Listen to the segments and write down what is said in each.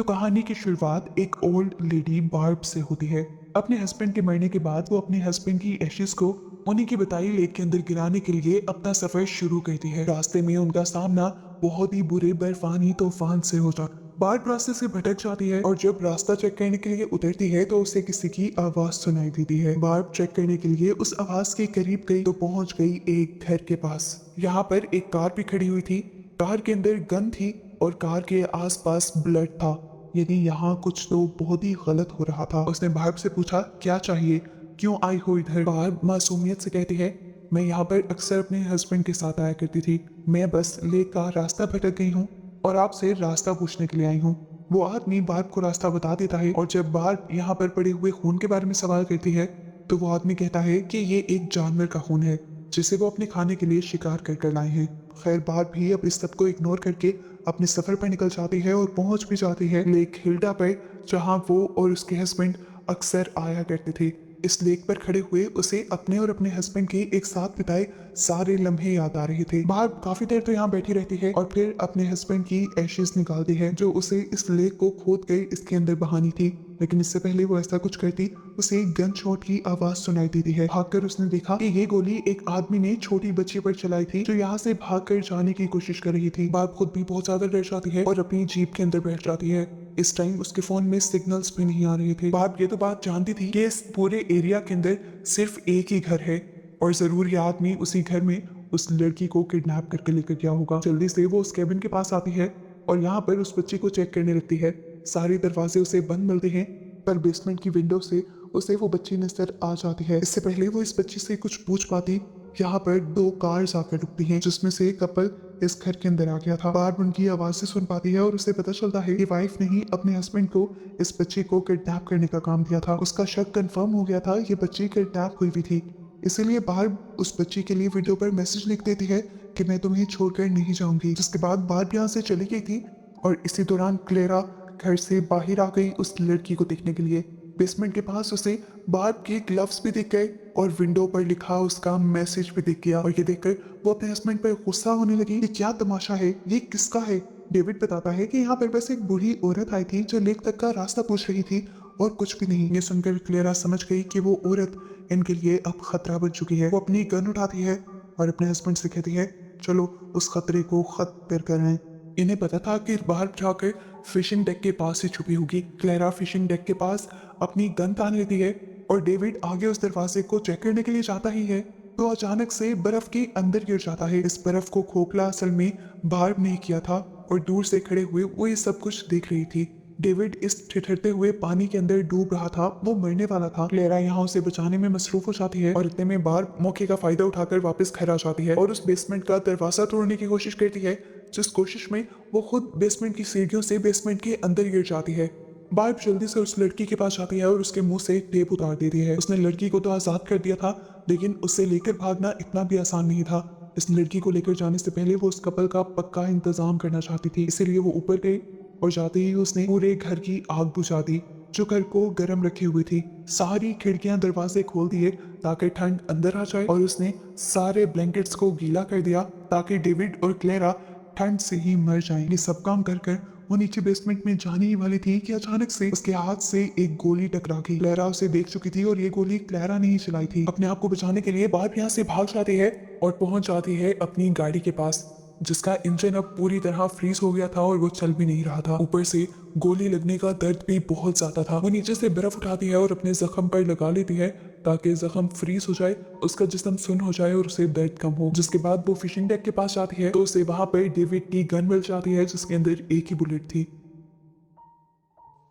तो कहानी की शुरुआत एक ओल्ड लेडी बार्ब से होती है। अपने हस्बैंड के मरने के बाद वो अपने हस्बैंड की एशेस को उन्हीं की बताई लेक के अंदर गिराने के लिए अपना सफर शुरू करती है। रास्ते में उनका सामना बहुत ही बुरे बर्फानी तूफान से होता। बार्ब रास्ते से भटक जाती है और जब रास्ता चेक करने के लिए उतरती है तो उसे किसी की आवाज सुनाई देती है। बार्ब चेक करने के लिए उस आवाज के करीब गई तो पहुंच गई एक घर के पास। यहाँ पर एक कार भी खड़ी हुई थी। कार के अंदर गन थी और कार के आसपास ब्लड था, यानी यहाँ कुछ तो बहुत ही गलत हो रहा था। उसने बार्ब से पूछा, क्या चाहिए, क्यों आई हो इधर? बार्ब मासूमियत से कहती है, मैं यहाँ पर अक्सर अपने हस्बैंड के साथ आया करती थी। मैं बस लेक का रास्ता भटक गई हूँ और आपसे रास्ता पूछने के लिए आई हूँ। वो आदमी बार्ब को रास्ता बता देता है और जब बार्ब यहाँ पर पड़े हुए खून के बारे में सवाल करती है तो वो आदमी कहता है कि ये एक जानवर का खून है जिसे वो अपने खाने के लिए शिकार कर लाए हैं। खैर बार्ब भी अब इस सब को इग्नोर करके अपने सफर पर निकल जाती है और पहुंच भी जाती है लेक हिल्डा पर, जहां वो और उसके हस्बैंड अक्सर आया करते थे। इस लेक पर खड़े हुए उसे अपने और अपने हस्बैंड के एक साथ बिताए सारे लम्हे याद आ रहे थे। बार्ब काफी देर तो यहाँ बैठी रहती है और फिर अपने हस्बैंड की एशेस निकालती है जो उसे इस लेक को खोद कर इसके अंदर बहानी थी। लेकिन इससे पहले वो ऐसा कुछ करती उसे एक गन शॉट की आवाज सुनाई देती है। भागकर उसने देखा कि ये गोली एक आदमी ने छोटी बच्ची पर चलाई थी जो यहाँ से भागकर जाने की कोशिश कर रही थी। बार्ब खुद भी बहुत ज्यादा डर जाती है और अपनी जीप के अंदर बैठ जाती है। इस टाइम उसके फोन में सिग्नल्स भी नहीं आ रहे थे। बार्ब ये तो बात जानती थी कि इस पूरे एरिया के अंदर सिर्फ एक ही घर है और जरूर ये आदमी उसी घर में उस लड़की को किडनैप करके लेकर गया होगा। जल्दी से वो उस केबिन के पास आती है और यहाँ पर उस बच्ची को चेक करने लगती है। सारे दरवाजे उसे बंद मिलते हैं पर बेसमेंट की विंडो से उसे वो बच्ची नजर आ जाती है। इससे पहले वो इस बच्ची से कुछ पूछ पाती, यहाँ पर दो कार्स आकर रुकती हैं जिसमें से एक कपल इस घर के अंदर आ गया था। बार्ब उनकी आवाज से सुन पाती है और उसे पता चलता है कि वाइफ ने ही अपने हस्बैंड को इस बच्ची को किडनैप करने का काम दिया था। उसका शक कंफर्म हो गया था, ये बच्ची किडनैप हुई भी थी। इसीलिए बार्ब उस बच्ची के लिए वीडियो पर मैसेज लिख देती है कि मैं तुम्हें छोड़कर नहीं जाऊंगी। जिसके बाद बार्ब यहाँ से चली गई थी और इसी दौरान क्लेरा घर से बाहर आ गई उस लड़की को देखने के लिए। बेसमेंट के पास उसे बार्ब के ग्लव्स भी दिख गए और विंडो पर लिखा उसका मैसेज भी दिख गया और ये देखकर वो अपने हस्बैंड पर गुस्सा होने लगी कि क्या तमाशा है, ये किसका है। डेविड बताता है कि यहाँ पर बस एक बूढ़ी औरत आई थी जो लेक तक का रास्ता पूछ रही थी और कुछ भी नहीं। ये सुनकर क्लेरा समझ गई कि वो औरत इनके लिए अब खतरा बन चुकी है। वो अपनी गन उठाती है और अपने हस्बैंड से कहती है, चलो उस खतरे को खत्म करें। इन्हें पता था कि बाहर जाकर फिशिंग डेक के पास ही छुपी होगी। क्लेरा फिशिंग डेक के पास अपनी गन तान लेती है और डेविड आगे उस दरवाजे को चेक करने के लिए जाता ही है तो अचानक से बर्फ के अंदर गिर जाता है। इस बर्फ को खोखला असल में बार्ब ने किया था और दूर से खड़े हुए वो ये सब कुछ देख रही थी। डेविड इस ठिठुरते हुए पानी के अंदर डूब रहा था, वो मरने वाला था। क्लेरा यहाँ उसे बचाने में मसरूफ हो जाती है और इतने में बार्ब मौके का फायदा उठाकर वापस घर आ जाती है और उस बेसमेंट का दरवाजा तोड़ने की कोशिश करती है, जिस कोशिश में वो खुद बेसमेंट की सीढ़ियों से बेसमेंट के अंदर गिर जाती है। बार्ब जल्दी से उस लड़की के पास जाती है और उसके मुंह से टेप उतार देती है। उसने लड़की को तो आजाद कर दिया था लेकिन उसे लेकर भागना इतना भी आसान नहीं था। इस लड़की को लेकर जाने से पहले वो उस कपल का पक्का इंतजाम करना चाहती थी, इसीलिए वो ऊपर गई और जाते ही उसने पूरे घर की आग बुझा दी जो घर को गर्म रखी हुई थी। सारी खिड़कियां दरवाजे खोल दिए ताकि ठंड अंदर आ जाए और उसने सारे ब्लैंकेट्स को गीला कर दिया ताकि डेविड और क्लेरा ठंड से ही मर जाएं। ये सब काम कर कर वो नीचे बेसमेंट में जाने ही वाली थी कि अचानक से उसके हाथ से एक गोली टकरा गई। क्लेरा उसे देख चुकी थी और ये गोली क्लेरा ने ही चलाई थी। अपने आप को बचाने के लिए बार्ब यहाँ से भाग जाती है और पहुंच जाती है अपनी गाड़ी के पास जिसका इंजन अब पूरी तरह फ्रीज हो गया था और वो चल भी नहीं रहा था। ऊपर से गोली लगने का दर्द भी बहुत ज्यादा था। वो नीचे से बर्फ उठाती है और अपने जख्म पर लगा लेती है ताकि जख्म फ्रीज हो जाए, उसका जिस्म सुन्न हो जाए और उसे दर्द कम हो। जिसके बाद वो फिशिंग डेक के पास जाती है तो उसे वहां पर डेविड की गन मिल जाती है जिसके अंदर एक ही बुलेट थी।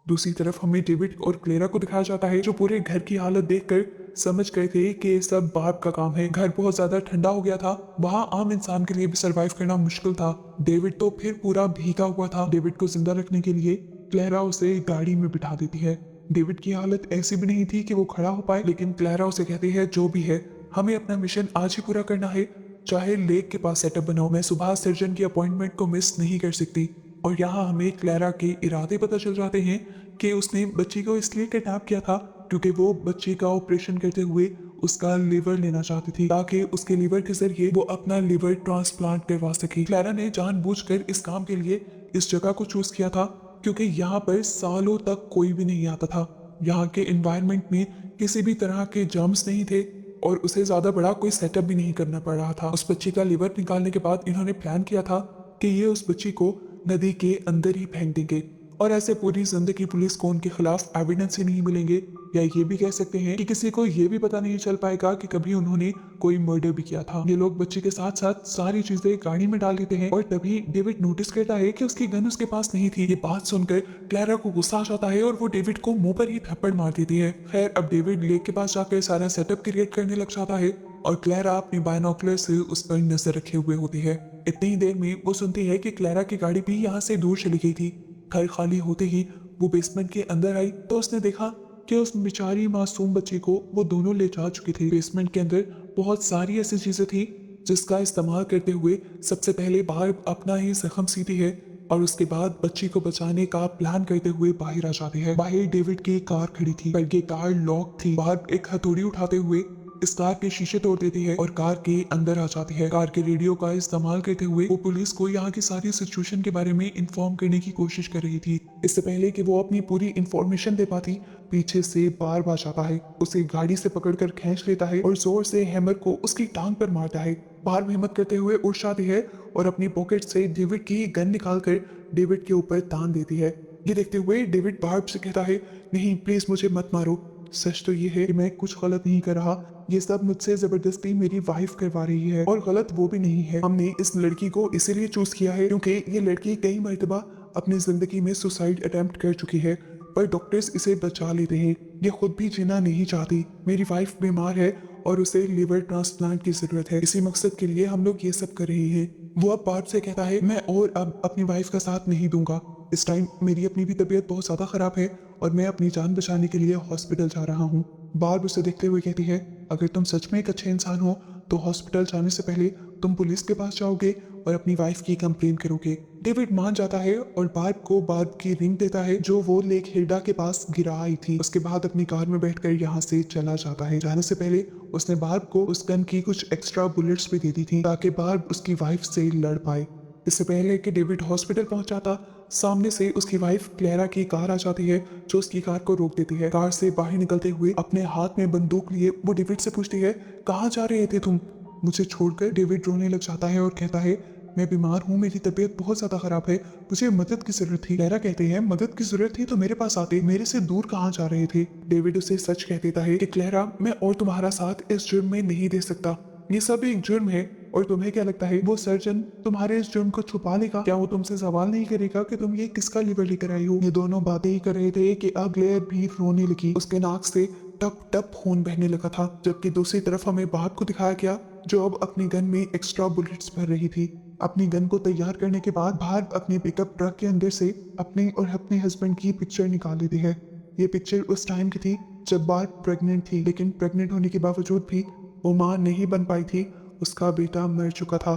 दूसरी तरफ हमें डेविड और क्लेरा को दिखाया जाता है जो पूरे घर की हालत देखकर समझ गए थे कि ये सब बार्ब का काम है। घर बहुत ज्यादा ठंडा हो गया था, वहां आम इंसान के लिए भी सरवाइव करना मुश्किल था। डेविड तो फिर पूरा भीगा हुआ था। डेविड को जिंदा रखने के लिए क्लेरा उसे गाड़ी में बिठा देती है। डेविड की हालत ऐसी भी नहीं थी कि वो खड़ा हो पाए, लेकिन क्लेरा उसे कहती है जो भी है हमें अपना मिशन आज ही पूरा करना है, चाहे लेक के पास सेटअप बनाओ। मैं सुबह सर्जन की अपॉइंटमेंट को मिस नहीं कर सकती। और यहाँ हमें क्लेरा के इरादे पता चल जाते हैं कि उसने बच्ची को इसलिए किडनैप किया था क्योंकि वो बच्ची का ऑपरेशन करते हुए उसका लिवर लेना चाहती थी ताकि उसके लिवर के जरिए वो अपना लिवर ट्रांसप्लांट करवा सके। क्लेरा ने जानबूझकर इस काम के लिए इस जगह को चूज किया था क्योंकि यहाँ पर सालों तक कोई भी नहीं आता था। यहाँ के एनवायरनमेंट में किसी भी तरह के जर्म्स नहीं थे और उसे ज्यादा बड़ा कोई सेटअप भी नहीं करना पड़ रहा था। उस बच्ची का लिवर निकालने के बाद इन्होंने प्लान किया था कि ये उस बच्ची को नदी के अंदर ही फेंक देंगे और ऐसे पूरी जिंदगी पुलिस को उनके खिलाफ एविडेंस ही नहीं मिलेंगे, या ये भी कह सकते हैं कि किसी को ये भी पता नहीं चल पाएगा कि कभी उन्होंने कोई मर्डर भी किया था। ये लोग बच्चे के साथ साथ सारी चीजें गाड़ी में डाल देते हैं और तभी डेविड नोटिस करता है कि उसकी गन उसके पास नहीं थी। ये बात सुनकर क्लैरा को गुस्सा आ जाता है और वो डेविड को मुंह पर ही थप्पड़ मार देती है। खैर अब डेविड लेक के पास जाकर सारा सेटअप क्रिएट करने लग जाता है और क्लैरा अपनी बायनोकुलर से उस पर नजर रखे हुए होती है। इतनी ही देर में वो सुनती है कि क्लैरा की गाड़ी भी यहाँ से दूर चली गई थी। घर खाली होते ही वो बेसमेंट के अंदर आई तो उसने देखा कि उस बेचारी मासूम बच्ची को वो दोनों ले जा चुके थे। बेसमेंट के अंदर बहुत सारी ऐसी चीजें थी जिसका इस्तेमाल करते हुए सबसे पहले बाहर अपना ही जख्म सीती है और उसके बाद बच्ची को बचाने का प्लान करते हुए बाहर आ जाती है। बाहर डेविड की कार खड़ी थी पर ये कार लॉक थी। बाहर एक हथौड़ी उठाते हुए इस कार के शीशे तोड़ देती है और कार के अंदर आ जाती है। कार के रेडियो का इस्तेमाल करते हुए वो पुलिस को यहाँ की सारी सिचुएशन के बारे में इन्फॉर्म करने की कोशिश कर रही थी। इससे पहले कि वो अपनी पूरी इन्फॉर्मेशन दे पाती, पीछे से बार बार आता है, उसे गाड़ी से पकड़कर खींच लेता है और जोर से हैमर को उसकी टांग पर मारता है। बार में हिम्मत करते हुए उठ जाती है और अपनी पॉकेट से डेविड की गन निकालकर डेविड के ऊपर तान देती है। ये देखते हुए डेविड बार्ब से कहता है, नहीं प्लीज मुझे मत मारो, सच तो ये है कि मैं कुछ गलत नहीं कर रहा, ये सब मुझसे जबरदस्ती मेरी वाइफ करवा रही है और गलत वो भी नहीं है। हमने इस लड़की को इसीलिए चूज किया है क्योंकि ये लड़की कई मर्तबा अपनी जिंदगी में सुसाइड अटेम्प्ट कर चुकी है पर डॉक्टर्स इसे बचा लेते हैं। ये खुद भी जीना नहीं चाहती। मेरी वाइफ बीमार है और उसे लिवर ट्रांसप्लांट की जरूरत है। इसी मकसद के लिए हम लोग ये सब कर रहे हैं। वो अब बात से कहता है, मैं और अब अपनी वाइफ का साथ नहीं दूंगा। इस टाइम मेरी अपनी भी तबीयत बहुत ज्यादा खराब है और मैं अपनी जान बचाने के लिए हॉस्पिटल जा रहा हूँ। बार्ब उसे देखते हुए कहती है, अगर तुम सच में एक अच्छे इंसान हो तो हॉस्पिटल जाने से पहले तुम पुलिस के पास जाओगे और अपनी वाइफ की कंप्लेन करोगे। डेविड मान जाता है और बार्ब को बार्ब की रिंग देता है जो वो लेक हिल्डा के पास गिरा आई थी। उसके बाद अपनी कार में बैठकर यहाँ से चला जाता है। जाने से पहले उसने बार्ब को उस गन की कुछ एक्स्ट्रा बुलेट्स भी दे दी थी ताकि बार्ब उसकी वाइफ से लड़ पाए। इससे पहले कि डेविड हॉस्पिटल पहुंच जाता, सामने से उसकी वाइफ क्लेरा की कार आ जाती है जो उसकी कार को रोक देती है। कार से बाहर निकलते हुए अपने हाथ में बंदूक लिए वो डेविड से पूछती है, कहाँ जा रहे थे तुम मुझे छोड़कर? डेविड रोने लग जाता है और कहता है, मैं बीमार हूँ, मेरी तबीयत बहुत ज्यादा खराब है, मुझे मदद की जरूरत थी। क्लेरा कहते हैं, मदद की जरूरत थी तो मेरे पास आते, मेरे से दूर कहाँ जा रहे थे? डेविड उसे सच कह देता है कि क्लेरा, मैं और तुम्हारा साथ इस जुर्म में नहीं दे सकता, ये सब एक जुर्म है। और तुम्हें क्या लगता है वो सर्जन तुम्हारे इस जुर्म को छुपा लेगा? क्या वो तुमसे सवाल नहीं करेगा कि तुम ये किसका लिवर लेकर आई हो? ये दोनों बातें ही कर रहे थे कि अब ग्लेयर भी रोने लगी। उसके नाक से टप टप खून बहने लगा था, जबकि दूसरी तरफ हमें बात को दिखाया गया जो अब अपनी गन में एक्स्ट्रा बुलेट्स भर रही थी। अपनी गन को तैयार करने के बाद बाहर अपने पिकअप ट्रक के अंदर से अपने और अपने हस्बैंड की पिक्चर निकाल लेती है। ये पिक्चर उस टाइम की थी जब बार्ब प्रेग्नेंट थी, लेकिन प्रेग्नेंट होने के बावजूद भी वो मां नहीं बन पाई थी, उसका बेटा मर चुका था।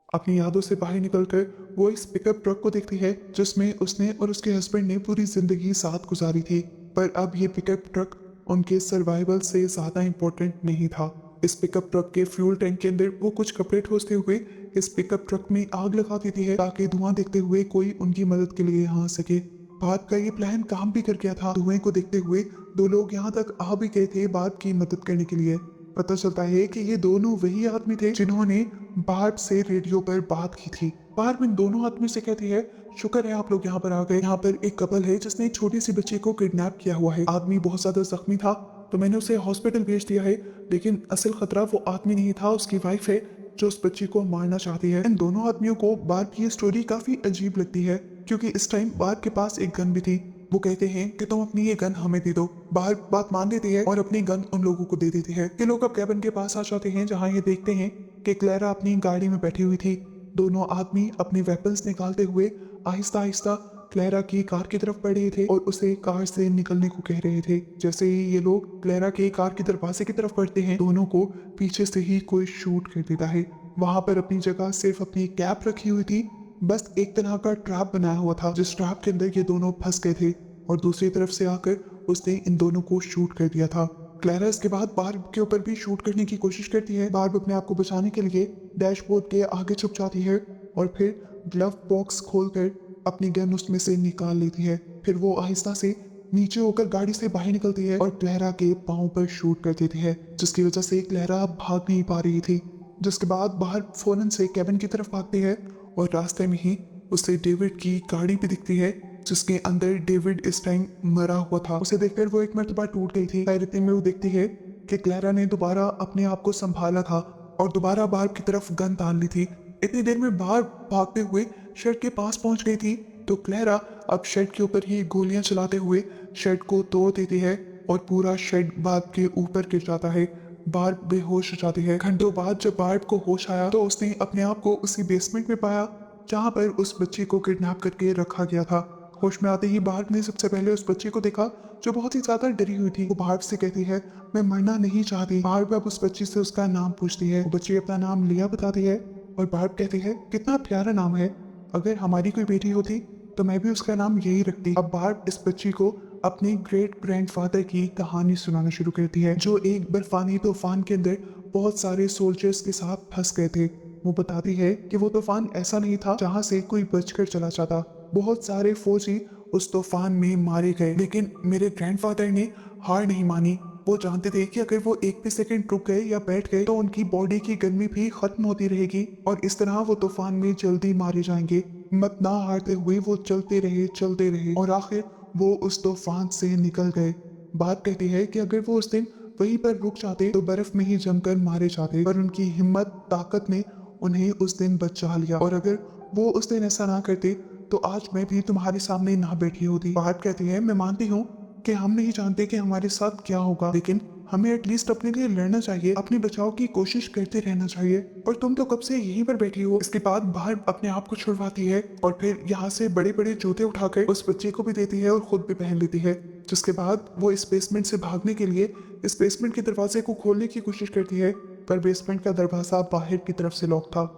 अपनी यादों से बाहर निकलकर वो इस पिकअप ट्रक को देखती है जिसमें उसने और उसके हस्बैंड ने पूरी जिंदगी साथ गुजारी थी, पर अब ये पिकअप ट्रक उनके सर्वाइवल से ज्यादा इम्पोर्टेंट नहीं था। इस पिकअप ट्रक के फ्यूल टैंक के अंदर वो कुछ कपड़े ठोसते हुए इस पिकअप ट्रक में आग लगा देती है ताकि धुआं देखते हुए कोई उनकी मदद के लिए यहाँ आ सके। बात का ये प्लान काम भी कर गया था। धुएं को देखते हुए दो लोग यहाँ तक आ भी गए थे बार्ब की मदद करने के लिए। पता चलता है कि ये दोनों वही आदमी थे जिन्होंने बार्ब से रेडियो पर बात की थी। बार्ब इन दोनों आदमी से कहती है, शुक्र है आप लोग यहाँ पर आ गए। यहाँ पर एक कपल है जिसने एक छोटी सी बच्ची को किडनैप किया हुआ है। आदमी बहुत ज्यादा जख्मी था तो मैंने उसे हॉस्पिटल भेज दिया है, लेकिन असल खतरा वो आदमी नहीं था, उसकी वाइफ है जो उस बच्ची को मारना चाहती है। इन दोनों आदमियों को बार्ब की स्टोरी काफी अजीब लगती है क्योंकि इस टाइम बार्ब के पास एक गन भी थी। वो कहते हैं कि तुम अपनी ये गन हमें दे दो। बार्ब बात मान देती है और अपनी गन उन लोगों को दे देती है। ये लोग अब कैबिन के पास आ जाते हैं जहाँ ये देखते हैं कि क्लेरा अपनी गाड़ी में बैठी हुई थी। दोनों आदमी अपने वेपन्स निकालते हुए आहिस्ता आहिस्ता क्लेरा की कार की तरफ बढ़ रहे थे और उसे कार से निकलने को कह रहे थे। जैसे ही ये लोग क्लेरा के कार के दरवाजे की तरफ बढ़ते हैं, दोनों को पीछे से ही कोई शूट कर देता है। वहां पर अपनी जगह सिर्फ अपनी कैप रखी हुई थी, बस एक तरह का ट्रैप बनाया हुआ था जिस ट्रैप के अंदर ये दोनों फंस गए थे और दूसरी तरफ से आकर उसने इन दोनों को शूट कर दिया था। क्लेरा इसके बाद बार्ब के ऊपर भी शूट करने की कोशिश करती है। बार्ब अपने आप को बचाने के लिए डैशबोर्ड के आगे छुप जाती है और फिर ग्लव बॉक्स खोलकर अपनी गन उसमें से निकाल लेती है। फिर वो आहिस्ता से नीचे होकर गाड़ी से बाहर निकलती है और क्लेरा के पाँव पर शूट कर देती है, जिसकी वजह से क्लेरा भाग नहीं पा रही थी। जिसके बाद बाहर फौरन से केबिन की तरफ भागती है और रास्ते में ही उसे डेविड की गाड़ी भी दिखती है, जिसके अंदर डेविड इस टाइम मरा हुआ था। उसे देखकर वो एक मर्तबा टूट गई थी। खैर इतने में वो देखती है कि क्लेरा ने दोबारा अपने आप को संभाला था और दोबारा बार्ब की तरफ गन तान ली थी। इतनी देर में बार्ब भागते हुए शेड के पास पहुंच गई थी, तो क्लेरा अब शेड के ऊपर ही गोलियां चलाते हुए शेड को तोड़ देती है और पूरा शेड बार्ब के ऊपर गिर जाता है। बार्ब बेहोश हो जाती है। घंटों बाद जब बार्ब को होश आया तो उसने अपने आप को उसी बेसमेंट में पाया जहां पर उस बच्ची को किडनैप करके रखा गया था। होश में आते ही बार्ब ने सबसे पहले उस बच्ची को देखा जो बहुत ही ज्यादा डरी हुई थी। वो बार्ब से कहती है, मैं मरना नहीं चाहती। बार्ब अब उस बच्ची से उसका नाम पूछती है। वो बच्ची अपना नाम लिया बताती है और बार्ब कहती है, कितना प्यारा नाम है, अगर हमारी कोई बेटी होती तो मैं भी उसका नाम यही रखती। अब बार्ब इस बच्ची को अपने ग्रेट ग्रैंडफादर की कहानी सुनाना शुरू करती है, जो एक बर्फानी तूफान के अंदर बहुत सारे सोल्जर्स के साथ फंस गए थे। वो बताती है कि वो तूफान ऐसा नहीं था जहां से कोई बचकर चला जाता। बहुत सारे फौजी उस तूफान में मारे गए, लेकिन मेरे ग्रैंडफादर ने हार नहीं मानी। वो जानते थे कि अगर वो एक भी सेकंड रुक गए या बैठ गए तो उनकी बॉडी की गर्मी भी खत्म होती रहेगी और इस तरह वो तूफान में जल्दी मारे जाएंगे। हिम्मत ना हारते हुए वो चलते रहे और आखिर वो उस तूफान से निकल गए। बात कहती है कि अगर वो उस दिन वहीं पर रुक जाते तो बर्फ में ही जमकर मारे जाते, पर उनकी हिम्मत ताकत ने उन्हें उस दिन बचा लिया और अगर वो उस दिन ऐसा ना करते तो आज मैं भी तुम्हारे सामने ना बैठी होती। बात कहती है, मैं मानती हूँ कि हम नहीं जानते कि हमारे साथ क्या होगा, लेकिन हमें एटलीस्ट अपने लिए लड़ना चाहिए, अपने बचाव की कोशिश करते रहना चाहिए। और तुम तो कब से यहीं पर बैठी हो। इसके बाद बाहर अपने आप को छुड़वाती है और फिर यहाँ से बड़े बड़े जूते उठाकर उस बच्चे को भी देती है और खुद भी पहन लेती है। जिसके बाद वो इस बेसमेंट से भागने के लिए इस बेसमेंट के दरवाजे को खोलने की कोशिश करती है, पर बेसमेंट का दरवाजा बाहर की तरफ से लॉक था।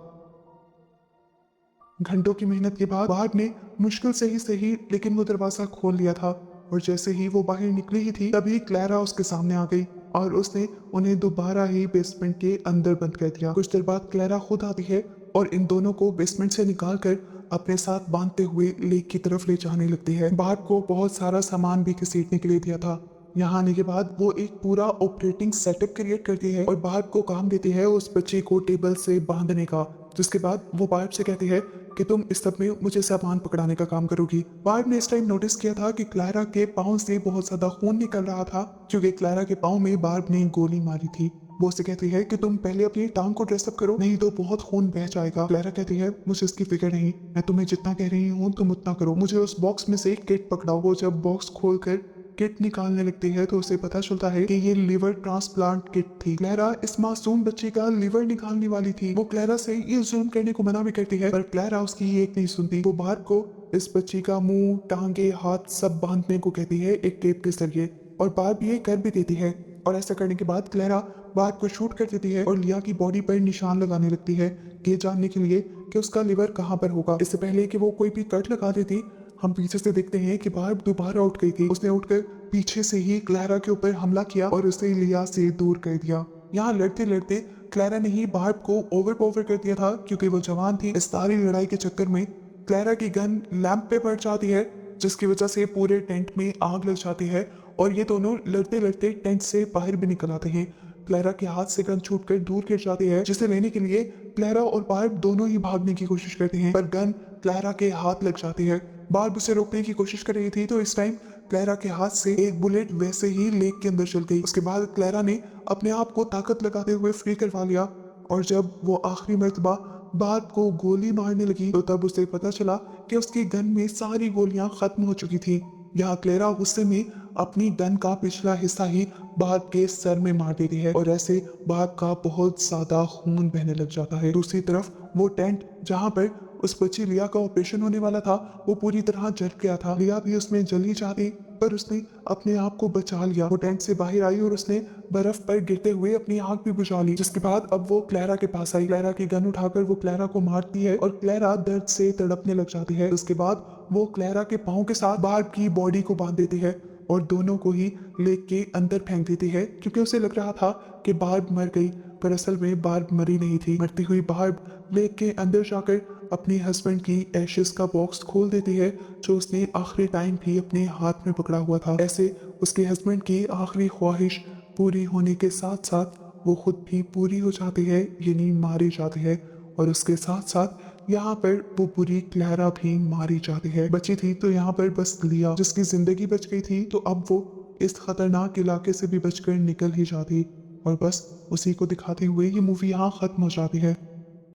घंटों की मेहनत के बाद बार्ब ने मुश्किल से ही सही लेकिन वो दरवाजा खोल लिया था और जैसे ही वो बाहर निकली ही थी तभी क्लैरा उसके सामने आ गई और उसने उन्हें दोबारा ही बेसमेंट के अंदर बंद कर दिया। कुछ देर बाद क्लैरा खुद आती है और इन दोनों को बेसमेंट से निकाल कर अपने साथ बांधते हुए लेक की तरफ ले जाने लगती है। बार्ब को बहुत सारा सामान भी घसीटने के लिए दिया था। यहाँ आने के बाद वो एक पूरा ऑपरेटिंग सेटअप क्रिएट करती है और बार्ब को काम देती है उस बच्चे को टेबल से बांधने का। जिसके बाद वो बार्ब से कहती है कि तुम इस सब में मुझे सामान पकड़ाने का काम करोगी। बार्ब ने इस टाइम नोटिस किया था कि क्लैरा के पाँव से बहुत ज्यादा खून निकल रहा था, क्योंकि क्लैरा के पाँव में बार्ब ने गोली मारी थी। वो उसे कहती है कि तुम पहले अपनी टांग को ड्रेसअप करो, नहीं तो बहुत खून बह जाएगा। क्लैरा कहती है, मुझे इसकी फिक्र नहीं, मैं तुम्हें जितना कह रही हूँ तुम उतना करो, मुझे उस बॉक्स में से एक किट पकड़ाओ। वो जब बॉक्स खोलकर किट निकालने लगती है तो उसे पता चलता है कि ये लिवर ट्रांसप्लांट किट थी। क्लैरा इस मासूम बच्ची का लिवर निकालने वाली थी। वो क्लैरा से ये जुल्म करने को मना भी करती है, पर क्लैरा उसकी एक नहीं सुनती। वो बार्ब को इस बच्ची का मुंह, टांगे, हाथ सब बांधने को कहती है एक टेप के जरिए और बार्ब ये कर भी देती है। और ऐसा करने के बाद क्लैरा बार्ब को शूट कर देती है और लिया की बॉडी पर निशान लगाने लगती है, ये जानने के लिए कि उसका लिवर कहाँ पर होगा। इससे पहले कि वो कोई भी कट लगा देती, हम पीछे से देखते हैं कि बार्ब दोबारा उठ गई थी। उसने उठकर पीछे से ही क्लैरा के ऊपर हमला किया और उसे लिया से दूर कर दिया। यहाँ लड़ते लड़ते क्लैरा ने ही बार्ब को ओवरपावर कर दिया था, क्योंकि वो जवान थी। इस सारी लड़ाई के चक्कर में क्लैरा की गन लैंप पे पड़ जाती है, जिसकी वजह से पूरे टेंट में आग लग जाती है और ये दोनों लड़ते लड़ते टेंट से बाहर भी निकल आते हैं। क्लैरा के हाथ से गन छूटकर दूर गिर जाती है, जिसे लेने के लिए क्लैरा और बार्ब दोनों ही भागने की कोशिश करते हैं, पर गन क्लैरा के हाथ लग जाती है। बार्ब उसे रोकने की कोशिश कर रही थी तो इस टाइम क्लैरा के हाथ से एक बुलेट वैसे ही लेक के अंदर चल गई। उसके बाद क्लैरा ने अपने आप को ताकत लगाते हुए फ्री करवा लिया और जब वो आखिरी मर्तबा बार्ब को गोली मारने लगी तो तब उसे पता चला कि उसकी गन में सारी गोलियां खत्म हो चुकी थी। यहाँ क्लैरा गुस्से में अपनी गन का पिछला हिस्सा ही बार्ब के सर में मार देती है और ऐसे बार्ब का बहुत ज्यादा खून बहने लग जाता है। दूसरी तरफ वो टेंट जहाँ पर उस बच्ची लिया का ऑपरेशन होने वाला था वो पूरी तरह जल गया था। लिया भी उसमें जली जाती, पर उसने अपने आप को बचा लिया। वो टेंट से बाहर आई और उसने बर्फ पर गिरते हुए अपनी आंख भी बुझा ली। जिसके बाद अब वो क्लैरा के पास आई। क्लैरा की गन उठाकर वो क्लैरा को मारती है और क्लैरा दर्द से तड़पने लग जाती है। उसके बाद वो क्लैरा के पाँव के साथ बार्ब की बॉडी को बांध देती है और दोनों को ही लेक के अंदर फेंक देती है, क्योंकि उसे लग रहा था कि बार्ब मर गई, पर असल में बार्ब मरी नहीं थी। मरती हुई बार्ब लेक के अंदर जाकर अपने हस्बैंड की एशेस का बॉक्स खोल देती है जो उसने आखिरी टाइम भी अपने हाथ में पकड़ा हुआ था। ऐसे उसके हस्बैंड की आखिरी ख्वाहिश पूरी होने के साथ साथ वो खुद भी पूरी हो जाती है, यानी मारी जाती है। और उसके साथ साथ यहाँ पर वो बुरी क्लैरा भी मारी जाती है। बची थी तो यहाँ पर बस लिया, जिसकी जिंदगी बच गई थी, तो अब वो इस खतरनाक इलाके से भी बचकर निकल ही जाती। और बस उसी को दिखाते हुए ये मूवी यहाँ खत्म हो जाती है।